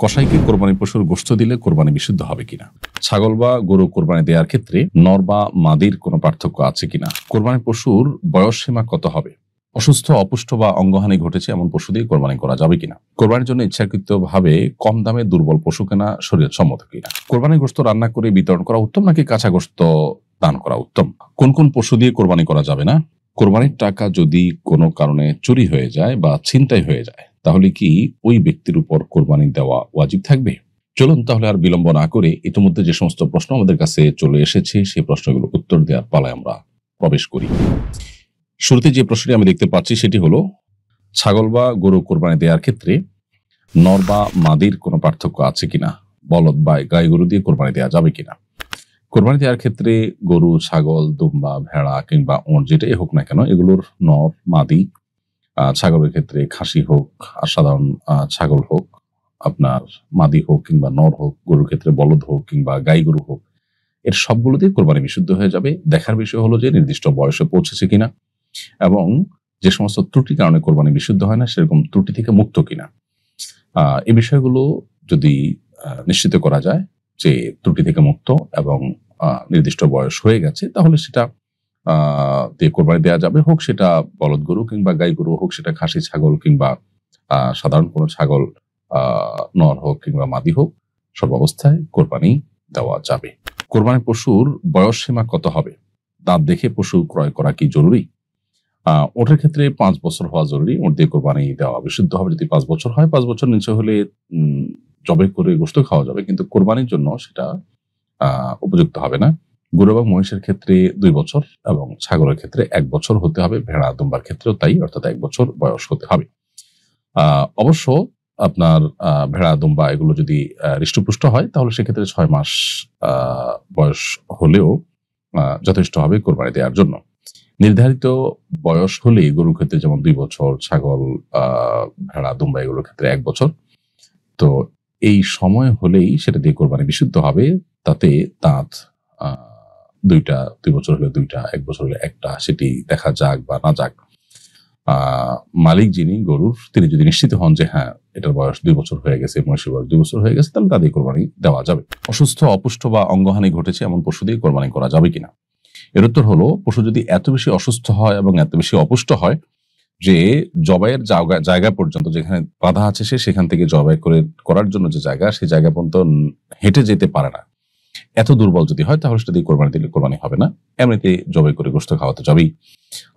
কসাইকে কোরবানি পশুর গোশত দিলে কোরবানি বিশুদ্ধ হবে কিনা? ছাগল বা গরু কোরবানি দেওয়ার ক্ষেত্রে নর বা মাদির কোনো পার্থক্য আছে কিনা? কোরবানি পশুর বয়স সীমা কত হবে? অসুস্থ, অপুষ্ট বা অঙ্গহানি ঘটেছে এমন পশু দিয়ে কোরবানি করা যাবে কিনা? কোরবানির জন্য ইচ্ছাকৃতভাবে কম দামে দুর্বল পশু কেনা শরীয়ত সম্মত কিনা? কোরবানির গোশত রান্না করে বিতরণ করা উত্তম নাকি কাঁচা গোশত দান করা উত্তম? কোন কোন পশু দিয়ে কোরবানি করা যাবে না? কোরবানির টাকা যদি কোনো কারণে চুরি হয়ে যায় বা ছিনতাই হয়ে যায় তাহলে কি ওই ব্যক্তির উপর কোরবানি দেওয়া ওয়াজিব থাকবে? চলুন তাহলে আর বিলম্ব না করে ইতিমধ্যে যে সমস্ত প্রশ্ন আমাদের কাছে চলে এসেছে সেই প্রশ্নগুলো উত্তর দেওয়ার পালায় আমরা প্রবেশ করি। শুরুতে যে প্রশ্নটি আমি দেখতে পাচ্ছি সেটি হলো, ছাগল বা গরু কোরবানি দেওয়ার ক্ষেত্রে নর বা মাদির কোনো পার্থক্য আছে কিনা? বলদ বা গাই গরু দিয়ে কোরবানি দেওয়া যাবে কিনা? কোরবানি দেওয়ার ক্ষেত্রে গরু, ছাগল, দুম্বা, ভেড়া কিংবা ওঁট যেটাই হোক না কেন এগুলোর নর, মাদি, ছাগলের ক্ষেত্রে খাসি হোক আর সাধারণ ছাগল হোক, আপনার মাদি হোক কিংবা নর হোক, গরুর ক্ষেত্রে বলদ হোক কিংবা গাই গরু হোক, এর সবগুলো দিয়ে কোরবানি বিশুদ্ধ হয়ে যাবে। দেখার বিষয় হলো যে নির্দিষ্ট বয়সে পৌঁছেছে কিনা এবং যে সমস্ত ত্রুটির কারণে কোরবানি বিশুদ্ধ হয় না সেরকম ত্রুটি থেকে মুক্ত কিনা। এই বিষয়গুলো যদি নিশ্চিত করা যায় যে ত্রুটি থেকে মুক্ত এবং নির্দিষ্ট বয়স হয়ে গেছে তাহলে সেটা দিয়ে কোরবানি দেওয়া যাবে, হোক সেটা বলদ গরু কিংবা গাই গরু, হোক সেটা খাসি ছাগল কিংবা সাধারণ কোনো ছাগল, নর হোক কিংবা মাদি হোক, সর্বাবস্থায় কোরবানি দেওয়া যাবে। কোরবানি পশুর বয়স সীমা কত হবে? দাঁত দেখে পশু ক্রয় করা কি জরুরি? ওটার ক্ষেত্রে 5 বছর হওয়া জরুরি। ওট দিয়ে কোরবানি দেওয়া বিশুদ্ধ হবে যদি 5 বছর হয়। 5 বছর নিচে হলে জবাই করে গোশত খাওয়া যাবে, কিন্তু কোরবানির জন্য সেটা উপযুক্ত হবে না। গরু এবং মহিষের ক্ষেত্রে 2 বছর এবং ছাগলের ক্ষেত্রে 1 বছর হতে হবে। ভেড়া, দুম্বার ক্ষেত্রেও তাই, অর্থাৎ 1 বছর বয়স হতে হবে। অবশ্য আপনার ভেড়া, দুম্বা এগুলো যদি হৃষ্টপুষ্ট হয় তাহলে সেক্ষেত্রে 6 মাস বয়স হলেও যথেষ্ট হবে কোরবানি দেওয়ার জন্য। নির্ধারিত বয়স হলেই গরুর ক্ষেত্রে যেমন 2 বছর, ছাগল, ভেড়া, দুম্বা এগুলোর ক্ষেত্রে 1 বছর। তো এই সময় হলেই সেটা দিয়ে কোরবানি বিশুদ্ধ হবে। তাতে দাঁত 2টা, 2 বছর হলে 2টা, 1 বছর হলে 1টা, সেটি দেখা যাক বা না যাক, মালিক যিনি গরুর তিনি যদি নিশ্চিত হন যে হ্যাঁ এটার বয়স 2 বছর হয়ে গেছে, মহিষের বয়স 2 বছর হয়ে গেছে, তাহলে তাদের কোরবানি দেওয়া যাবে। অসুস্থ, অপুষ্ট বা অঙ্গহানি ঘটেছে এমন পশু দিয়ে কোরবানি করা যাবে কিনা? এর উত্তর হলো, পশু যদি এত বেশি অসুস্থ হয় এবং এত বেশি অপুষ্ট হয় যে জবাইয়ের জায়গা পর্যন্ত যেখানে বাধা আছে সেখান থেকে জবাই করার জন্য যে জায়গা, সেই জায়গা পর্যন্ত হেঁটে যেতে পারে না, এত দুর্বল যদি হয় তাহলে সেটা দিয়ে কোরবানি দিলে কোরবানি হবে না। এমনিতে জবাই করে গোশত খাওয়াতে যাবেই।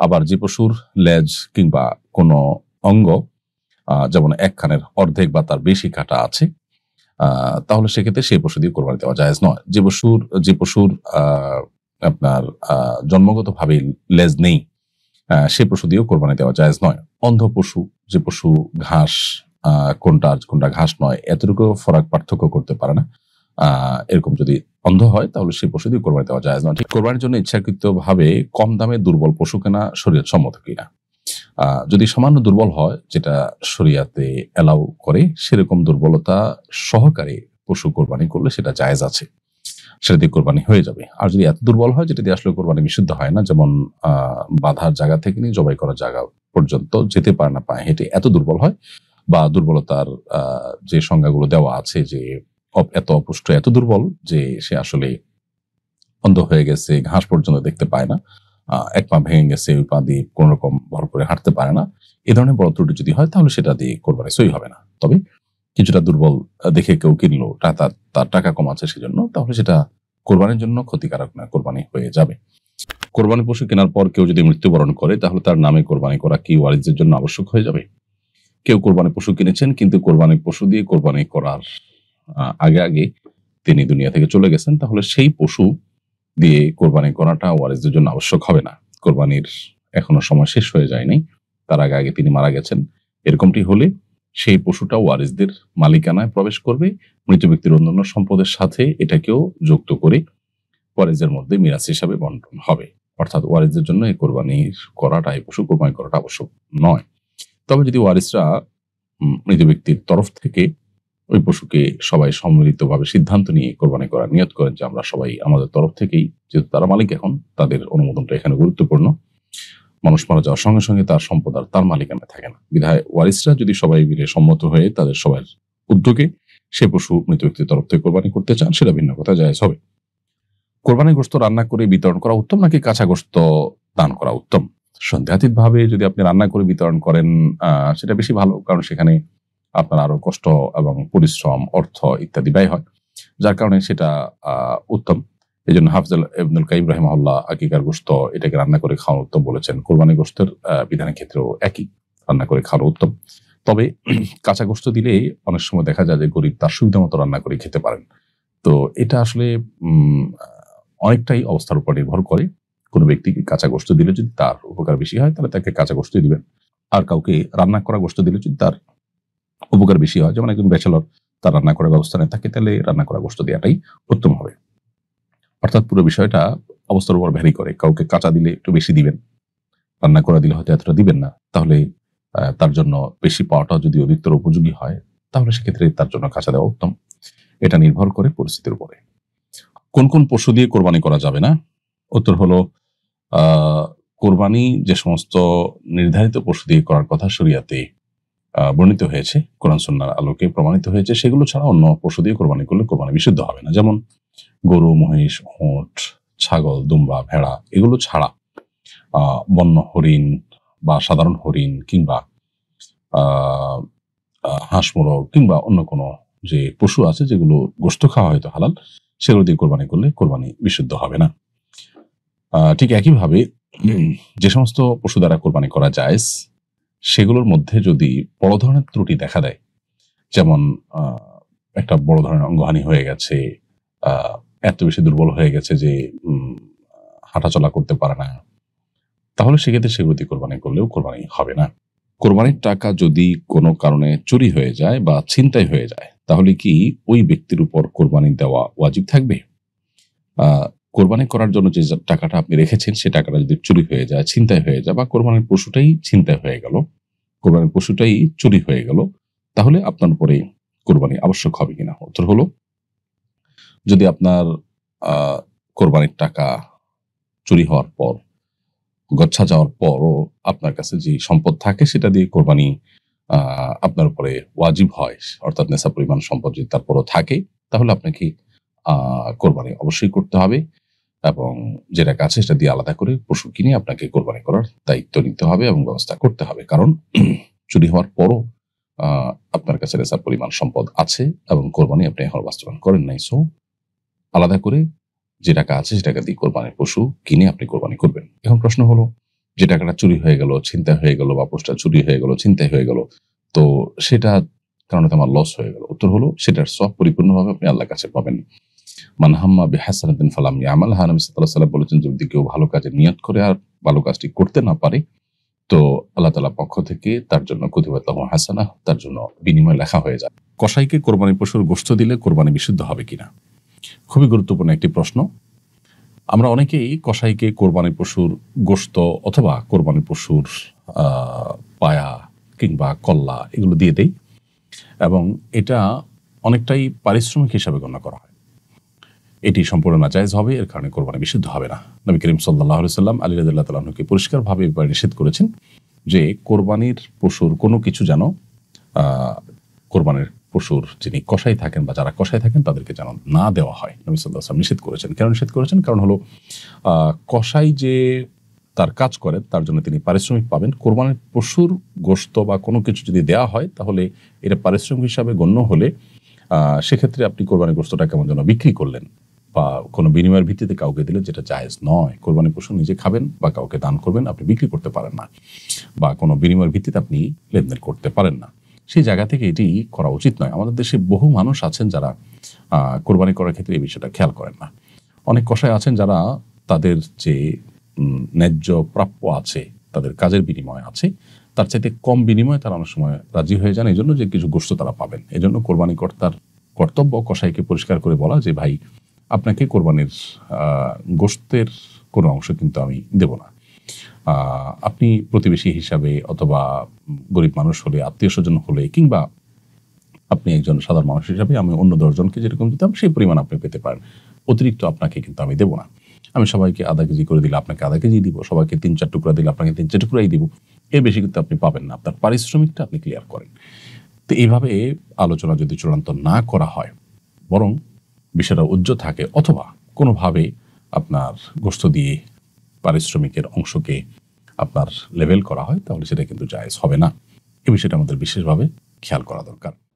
আবার যে পশুর লেজ কিংবা কোনো অঙ্গ যেমন একখানের অর্ধেক বা তার বেশি কাটা আছে, তাহলে সেক্ষেত্রে সেই পশু দিয়ে কোরবানি দেওয়া জায়েজ নয়। যে পশুর আপনার জন্মগত ভাবে লেজ নেই, সে পশু দিয়েও কোরবানি দেওয়া জায়েজ নয়। অন্ধ পশু, যে পশু ঘাস কোনটা ঘাস নয় এতটুকু ফরাক পার্থক্য করতে পারে না, এরকম যদি অন্ধ হয় তাহলে সেই পশু দিয়ে কোরবানি দেওয়া জায়েজ নয়। ঠিক কোরবানির জন্য ইচ্ছাকৃত ভাবে কম দামে দুর্বল পশু কেনা শরীয়ত সম্মত কিনা? যদি সামান্য দুর্বল হয়, যেটা শরিয়াতে এলাও করে, সেরকম দুর্বলতা সহকারে পশু কোরবানি করলে সেটা জায়েজ আছে, সেটা দিয়ে কোরবানি হয়ে যাবে। আর যদি এত দুর্বল হয় যেটা দিয়ে আসলে কোরবানি বিশুদ্ধ হয় না, যেমন বাঁধার জায়গা থেকে নিয়ে জবাই করার জায়গা পর্যন্ত যেতে পারে না পায়ে হেঁটে, এত দুর্বল হয়, বা দুর্বলতার যে সংজ্ঞাগুলো দেওয়া আছে যে এত অপুষ্ট, এত দুর্বল যে সে আসলে অন্ধ হয়ে গেছে, ঘাস পর্যন্ত দেখতে পায় না, এক পা ভেঙে গেছে, ওই পা দিয়ে কোন রকম ভর করে হাঁটতে পারে না, এ ধরনের বড় ত্রুটি যদি হয় তাহলে সেটা দিয়ে কোরবানি সই হবে না। তবে কিছুটা দুর্বল দেখে কেউ কিনলো, তার টাকা কম আছে সেজন্য, তাহলে সেটা কোরবানির জন্য ক্ষতিকারক না, কোরবানি হয়ে যাবে। কোরবানি পশু কেনার পর কেউ যদি মৃত্যুবরণ করে তাহলে তার নামে কোরবানি করা কি ওয়ারিসদের জন্য আবশ্যক হয়ে যাবে? কেউ কোরবানি পশু কিনেছেন কিন্তু কোরবানি পশু দিয়ে কোরবানি করার আগে তিনি দুনিয়া থেকে চলে গেছেন, তাহলে সেই পশু দিয়ে কোরবানি করাটা ওয়ারিসদের জন্য আবশ্যক হবে না। কোরবানির এখনো সময় শেষ হয়ে যায়নি, তার আগে তিনি মারা গেছেন, এরকমটি হলে সেই পশুটা ওয়ারিসদের মালিকানায় প্রবেশ করবে। মৃত ব্যক্তির অন্যান্য সম্পদের সাথে এটাকেও যুক্ত করে ওয়ারিসদের মধ্যে মিরাস হিসাবে বন্টন হবে। অর্থাৎ ওয়ারিসদের জন্য এই পশু কোরবানি করাটা আবশ্যক নয়। তবে যদি ওয়ারিসরা মৃত ব্যক্তির তরফ থেকে ওই পশুকে সবাই সম্মিলিতভাবে সিদ্ধান্ত নিয়ে কোরবানি করার নিয়ত করেন যে আমরা সবাই আমাদের তরফ থেকেই, যেহেতু তারা মালিক এখন, তাদের অনুমোদনটা এখানে গুরুত্বপূর্ণ। মানুষ মারা যাওয়ার সঙ্গে সঙ্গে তার সম্পদ আর তার মালিকানায় থাকে না, বিধায় ওয়ারিসরা যদি সবাই মিলে সম্মত হয়ে তাদের সবার উদ্যোগে সে পশু মৃত ব্যক্তির তরফ থেকে কোরবানি করতে চান, সেটা ভিন্ন কথা, জায়েজ হবে। কোরবানির গোশত রান্না করে বিতরণ করা উত্তম নাকি কাঁচা গোশত দান করা উত্তম? সন্দেহাতীত ভাবে যদি আপনি রান্না করে বিতরণ করেন সেটা বেশি ভালো, কারণ সেখানে আপনার আরো কষ্ট এবং পরিশ্রম, অর্থ ইত্যাদি ব্যয় হয়, যার কারণে সেটা উত্তম। এই জন্য হাফিজ ইবনুল কাইয়িম রাহিমাহুল্লাহ আকিকার গোশত এটাকে রান্না করে খাওয়া উত্তম বলেছেন। কোরবানি গোশতের বিধানের ক্ষেত্রেও একই, রান্না করে খাওয়া উত্তম। তবে কাঁচা গোশত দিলে অনেক সময় দেখা যায় যে গরিব তার সুবিধা মতো রান্না করে খেতে পারেন। তো এটা আসলে অনেকটাই অবস্থার উপর নির্ভর করে। কোনো ব্যক্তিকে কাঁচা গোশত দিলে যদি তার উপকার বেশি হয় তাহলে তাকে কাঁচা গোশত দিবেন, আর কাউকে রান্না করা গোশত দিলে যদি তার উপকার বেশি হয়, যেমন একজন ব্যাচেলর তার রান্না করার ব্যবস্থা নেই, তাকে তাহলে রান্না করা গোশত দেওয়াটাই উত্তম হবে। অর্থাৎ পুরো বিষয়টা অবস্থার উপর ভ্যারি করে। কাউকে কাঁচা দিলে একটু বেশি দিবেন, রান্না করা দিলে হয়তো এতটা দিবেন না। তাহলে তার জন্য বেশি পাওয়াটা যদি অধিকতর উপযোগী হয় তাহলে সেক্ষেত্রে তার জন্য কাঁচা দেওয়া উত্তম। এটা নির্ভর করে পরিস্থিতির উপরে। কোন কোন পশু দিয়ে কোরবানি করা যাবে না? উত্তর হলো কোরবানি যে সমস্ত নির্ধারিত পশু দিয়ে করার কথা শরিয়াতে বর্ণিত হয়েছে, কোরআন সুন্নাহর আলোকে প্রমাণিত হয়েছে, সেগুলো ছাড়া অন্য পশু দিয়ে কোরবানি করলে কোরবানি বিশুদ্ধ হবে না। যেমন গরু, মহিষ, উট, ছাগল, দুম্বা, ভেড়া, এগুলো ছাড়া বন্য হরিণ বা সাধারণ হরিণ কিংবা হাঁস, মোরগ কিংবা অন্য কোনো যে পশু আছে যেগুলো গোশত খাওয়া হয়তো হালাল, সেগুলো দিয়ে কোরবানি করলে কোরবানি বিশুদ্ধ হবে না। ঠিক একইভাবে যে সমস্ত পশু দ্বারা কোরবানি করা জায়েজ সেগুলোর মধ্যে যদি বড় ধরনের ত্রুটি দেখা দেয়, যেমন একটা বড় ধরনের অঙ্গহানি হয়ে গেছে, এত বেশি দুর্বল হয়ে গেছে যে হাঁটাচলা করতে পারে না, তাহলে সেক্ষেত্রে সেগুলো দিয়ে কোরবানি করলেও কোরবানি হবে না। কোরবানির টাকা যদি কোনো কারণে চুরি হয়ে যায় বা ছিনতাই হয়ে যায় তাহলে কি ওই ব্যক্তির উপর কোরবানি দেওয়া ওয়াজিব থাকবে? কোরবানি করার জন্য যে টাকাটা আপনি রেখেছেন সে টাকাটা যদি চুরি হয়ে যায়, ছিনতাই হয়ে যায়, বা কোরবানির পশুটাই ছিনতাই হয়ে গেল, কোরবানির পশুটাই চুরি হয়ে গেল, তাহলে আপনার উপরে কোরবানি আবশ্যক হবে কিনা? উত্তর হলো, যদি আপনার কোরবানির টাকা চুরি হওয়ার পর, গচ্ছা যাওয়ার পরও আপনার কাছে যে সম্পদ থাকে সেটা দিয়ে কোরবানি আপনার উপরে ওয়াজিব হয়, অর্থাৎ নেশা পরিমাণ সম্পদ যদি তারপরও থাকে, তাহলে আপনাকে কোরবানি অবশ্যই করতে হবে এবং যেটা কাছে সেটা দিয়ে আলাদা করে পশু কিনে আপনাকে কোরবানি করার দায়িত্ব নিতে হবে এবং ব্যবস্থা করতে হবে। কারণ চুরি হওয়ার পরও আপনার কাছে নেশা পরিমাণ সম্পদ আছে এবং কোরবানি আপনি এখন বাস্তবায়ন করেন নাই, সো আলাদা করে যে টাকা আছে সে টাকা দিয়ে কোরবানির পশু কিনে আপনি কোরবানি করবেন। এখন প্রশ্ন হলো, যে টাকাটা চুরি হয়ে গেল, ছিনতাই হয়ে গেল, বা পশুটা চুরি হয়ে গেল, ছিনতাই হয়ে গেল, তো সেটা কারণে তো আমার লস হয়ে গেল। উত্তর হলো, সেটার সব পরিপূর্ণভাবে আপনি আল্লাহর কাছে পাবেন। মান হাম্মা বিহাসানাতিন ফালাম ইয়ামালহা, নবী সাল্লাল্লাহু আলাইহি ওয়াসাল্লাম বলেছেন, যদি কেউ ভালো কাজে নিয়ত করে আর ভালো কাজটি করতে না পারে, তো আল্লাহ তাআলার পক্ষ থেকে তার জন্য কুতিবাত লাহু হাসানা, তার জন্য বিনিময় লেখা হয়ে যায়। কসাইকে কোরবানির পশুর গোশত দিলে কোরবানি বিশুদ্ধ হবে কিনা? খুবই গুরুত্বপূর্ণ একটি প্রশ্ন। আমরা অনেকেই কসাইকে কোরবানির পশুর গোশত অথবা কোরবানির পশুর পায়া কিংবা কল্লা এগুলো দিয়ে দেই, এবং এটা অনেকটাই পারিশ্রমিক হিসাবে গণ্য করা হয়। এটি সম্পূর্ণ নাজায়েজ হবে, এর কারণে কোরবানি বিশুদ্ধ হবে না। নবী করিম সাল্লাল্লাহু আলাইহি সাল্লাম আলী রাদিয়াল্লাহু তাআলা আনহুকে পরিষ্কারভাবে নিষেধ করেছেন যে কোরবানির পশুর কোনো কিছু যেন কোরবানির পশুর যিনি কসাই থাকেন বা যারা কসাই থাকেন তাদেরকে যেন না দেওয়া হয়। নবী সাল্লাল্লাহু আলাইহি ওয়াসাল্লাম নিষেধ করেছেন। কেন নিষেধ করেছেন? কারণ হলো কসাই যে তার কাজ করেন তার জন্য তিনি পারিশ্রমিক পাবেন। কোরবানির পশুর গোশত বা কোনো কিছু যদি দেওয়া হয় তাহলে এটা পারিশ্রমিক হিসাবে গণ্য হলে সেক্ষেত্রে আপনি কোরবানির গোশতটা কেমন যেন বিক্রি করলেন বা কোনো বিনিময়ের ভিত্তিতে কাউকে দিলেন, যেটা জায়েজ নয়। কোরবানির পশু নিজে খাবেন বা কাউকে দান করবেন, আপনি বিক্রি করতে পারেন না, বা কোনো বিনিময়ের ভিত্তিতে আপনি লেনদেন করতে পারেন না। সেই জায়গা থেকে এটি করা উচিত নয়। আমাদের দেশে বহু মানুষ আছেন যারা কোরবানি করার ক্ষেত্রে এই বিষয়টা খেয়াল করেন না। অনেক কসাই আছেন যারা তাদের যে ন্যায্য প্রাপ্য আছে, তাদের কাজের বিনিময় আছে, তার চাইতে কম বিনিময়ে তারা অনেক সময় রাজি হয়ে যান, এই জন্য যে কিছু গোশত তারা পাবেন। এই জন্য কোরবানি কর্তার কর্তব্য কসাইকে পরিষ্কার করে বলা যে, ভাই আপনাকে কোরবানির গোশতের কোনো অংশ কিন্তু আমি দেব না। আপনি প্রতিবেশী হিসাবে অথবা গরিব মানুষ হলে, আত্মীয় স্বজন হলে, কিংবা আপনি একজন সাধারণ মানুষ হিসাবে আমি অন্য 10 জনকে যেরকম দিতাম সেই পরিমাণ আপনি পেতে পারেন, অতিরিক্ত আপনাকে কিন্তু আমি দেব না। আমি সবাইকে আধা কেজি করে দিলে আপনাকে আধা কেজি দিব, সবাইকে 3-4 টুকরা দিলে আপনাকে 3-4 টুকরাই দিব, এর বেশি কিন্তু আপনি পাবেন না। আপনার পারিশ্রমিকটা আপনি ক্লিয়ার করেন। তো এইভাবে আলোচনা যদি চূড়ান্ত না করা হয়, বরং বিষয়টা উজ্জ্বল থাকে, অথবা কোনোভাবে আপনার গোশত দিয়ে পারিশ্রমিকের অংশকে আপনার লেভেল করা হয়, তাহলে সেটা কিন্তু জায়েজ হবে না। এই বিষয়টা আমাদের বিশেষভাবে খেয়াল করা দরকার।